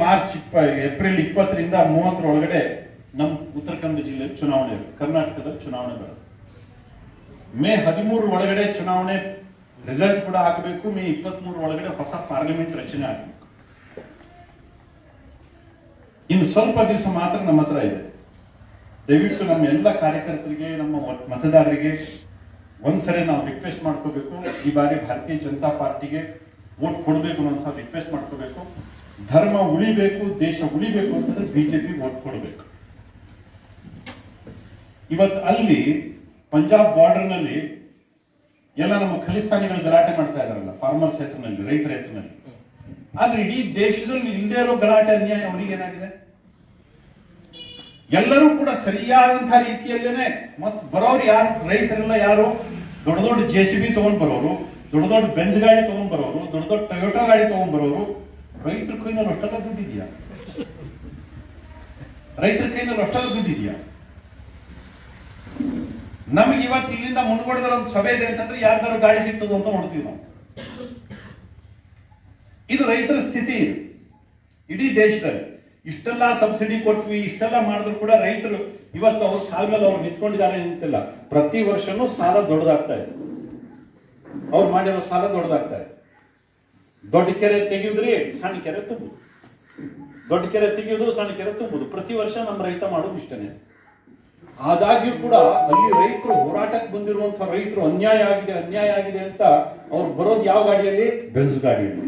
ಮತ್ತೆ ಏಪ್ರಿಲ್ 20ರಿಂದ 30 ಒಳಗಡೆ ನಮ್ಮ ಉತ್ತರ ಕನ್ನಡ ಜಿಲ್ಲೆಯಲ್ಲಿ ಚುನಾವಣೆ ಇರುತ್ತೆ, ಕರ್ನಾಟಕದಲ್ಲಿ ಚುನಾವಣೆ ಬರುತ್ತೆ. ಮೇ 13 ಒಳಗಡೆ ಚುನಾವಣೆ ರಿಸಲ್ಟ್ ಕೂಡ ಹಾಕಬೇಕು. ಮೇ 23 ಒಳಗಡೆ ಹೊಸ ಪಾರ್ಲಿಮೆಂಟ್ ರಚನೆ ಆಗಬೇಕು. ಇನ್ನು ಸ್ವಲ್ಪ ದಿವಸ ಮಾತ್ರ ನಮ್ಮ ಹತ್ರ ಇದೆ. ದಯವಿಟ್ಟು ನಮ್ಮ ಎಲ್ಲ ಕಾರ್ಯಕರ್ತರಿಗೆ, ನಮ್ಮ ಮತದಾರರಿಗೆ ಒಂದ್ಸರಿ ನಾವು ರಿಕ್ವೆಸ್ಟ್ ಮಾಡ್ಕೋಬೇಕು. ಈ ಬಾರಿ ಭಾರತೀಯ ಜನತಾ ಪಾರ್ಟಿಗೆ ವೋಟ್ ಕೊಡಬೇಕು ಅಂತ ರಿಕ್ವೆಸ್ಟ್ ಮಾಡ್ಕೋಬೇಕು. ಧರ್ಮ ಉಳಿಬೇಕು, ದೇಶ ಉಳಿಬೇಕು ಅಂತಂದ್ರೆ ಬಿಜೆಪಿ ವೋಟ್ ಕೊಡಬೇಕು. ಇವತ್ತು ಅಲ್ಲಿ ಪಂಜಾಬ್ ಬಾರ್ಡರ್ ನಲ್ಲಿ ಎಲ್ಲ ನಮ್ಮ ಖಲಿಸ್ತಾನಿಗಳು ಗಲಾಟೆ ಮಾಡ್ತಾ ಇದಾರಲ್ಲ, ಫಾರ್ಮರ್ಸ್ ಹೆಸರಿನಲ್ಲಿ, ರೈತರ ಹೆಸರಿನಲ್ಲಿ. ಆದ್ರೆ ಇಡೀ ದೇಶದಲ್ಲಿ ಇಲ್ಲದೆ ಇರೋ ಗಲಾಟೆ, ಅನ್ಯಾಯ ಅವರಿಗೇನಾಗಿದೆ? ಎಲ್ಲರೂ ಕೂಡ ಸರಿಯಾದಂತಹ ರೀತಿಯಲ್ಲೇನೆ ಮತ್ತೆ ಬರೋರು ಯಾರು? ರೈತರೆಲ್ಲ ಯಾರು? ದೊಡ್ಡ ದೊಡ್ಡ JCB ತಗೊಂಡ್ ಬರೋರು, ದೊಡ್ಡ ದೊಡ್ಡ ಬೆಂಜ್ ಗಾಡಿ ತಗೊಂಡ್ ಬರೋರು, ದೊಡ್ಡ ದೊಡ್ಡ ಟೊಯೋಟಾ ಗಾಡಿ ತಗೊಂಡ್ ಬರೋರು. ರೈತರ ಕೈನಲ್ಲಿ ಅಷ್ಟೆಲ್ಲ ದುಡ್ಡಿದ್ಯಾ? ರೈತರ ಕೈನಲ್ಲಿ ಅಷ್ಟೆಲ್ಲ ದುಡ್ಡಿದ್ಯಾ? ನಮಗೆ ಇವತ್ತು ಇಲ್ಲಿಂದ ಮುಂದ್ಗಡೆದಲ್ಲಿ ಒಂದು ಸಭೆ ಇದೆ ಅಂತಂದ್ರೆ ಯಾರ್ದಾರು ಗಾಡಿ ಸಿಗ್ತದೆ ಅಂತ ನೋಡ್ತೀವಿ ನಾವು. ಇದು ರೈತರ ಸ್ಥಿತಿ. ಇಡೀ ದೇಶದಲ್ಲಿ ಇಷ್ಟೆಲ್ಲ ಸಬ್ಸಿಡಿ ಕೊಟ್ವಿ, ಇಷ್ಟೆಲ್ಲ ಮಾಡಿದ್ರು ಕೂಡ ರೈತರು ಇವತ್ತು ಅವ್ರ ಕಾಲ ಮೇಲೆ ಅವ್ರು ನಿಂತ್ಕೊಂಡಿದ್ದಾರೆ ನಿಂತಿಲ್ಲ. ಪ್ರತಿ ವರ್ಷನೂ ಸಾಲ ದೊಡ್ಡದಾಗ್ತಾ ಇದೆ. ಅವ್ರು ಮಾಡಿರೋ ಸಾಲ ದೊಡ್ಡದಾಗ್ತಾ ಇದೆ. ದೊಡ್ಡ ಕೆರೆ ತೆಗೆಯುದ್ರಿ, ಸಣ್ಣ ಕೆರೆ ತುಂಬುದು, ದೊಡ್ಡ ಕೆರೆ ತೆಗೆಯುವುದು, ಸಣ್ಣ ಕೆರೆ ತುಂಬುದು. ಪ್ರತಿ ವರ್ಷ ನಮ್ಮ ರೈತ ಮಾಡೋದು ಇಷ್ಟನೇ. ಆದಾಗ್ಯೂ ಕೂಡ ಅಲ್ಲಿ ರೈತರು ಹೋರಾಟಕ್ಕೆ ಬಂದಿರುವಂತಹ ರೈತರು ಅನ್ಯಾಯ ಆಗಿದೆ ಅಂತ ಅವ್ರು ಬರೋದು ಯಾವ ಗಾಡಿಯಲ್ಲಿ? ಬೆಂಜ್ ಗಾಡಿಯಲ್ಲಿ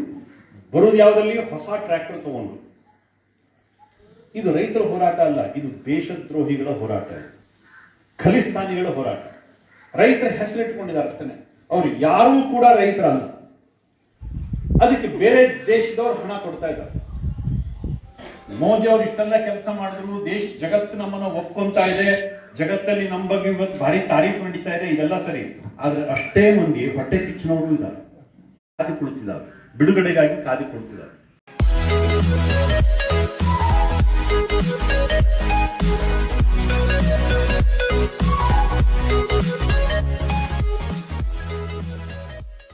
ಬರೋದು. ಯಾವ್ದಲ್ಲಿ? ಹೊಸ ಟ್ರ್ಯಾಕ್ಟರ್ ತಗೊಂಡು. ಇದು ರೈತರ ಹೋರಾಟ ಅಲ್ಲ, ಇದು ದೇಶದ್ರೋಹಿಗಳ ಹೋರಾಟ, ಖಲಿಸ್ತಾನಿಗಳ ಹೋರಾಟ. ರೈತರ ಹೆಸರಿಟ್ಕೊಂಡಿದ್ದಾರೆ ಅಷ್ಟೇ. ಅವ್ರು ಯಾರೂ ಕೂಡ ರೈತರಲ್ಲ. ಅದಕ್ಕೆ ಬೇರೆ ದೇಶದವ್ರು ಹಣ ಕೊಡ್ತಾ ಇದ್ದಾರೆ. ಮೋದಿ ಅವ್ರು ಇಷ್ಟೆಲ್ಲ ಕೆಲಸ ಮಾಡಿದ್ರು, ಜಗತ್ತು ನಮ್ಮನ್ನ ಒಪ್ಕೊಂತಾ ಇದೆ, ಜಗತ್ತಲ್ಲಿ ನಮ್ಮ ಬಗ್ಗೆ ಇವತ್ತು ಭಾರಿ ತಾರೀಫ್ ನಡೀತಾ ಇದೆ, ಇದೆಲ್ಲ ಸರಿ. ಆದ್ರೆ ಅಷ್ಟೇ ಮಂದಿ ಹೊಟ್ಟೆ ಕಿಚ್ಚಿನವರು ಇದ್ದಾರೆ, ಕಾದು ಕುಳಿತಿದ್ದಾರೆ, ಬಿಡುಗಡೆಗಾಗಿ ಕಾದು ಕುಳಿತಿದ್ದಾರೆ.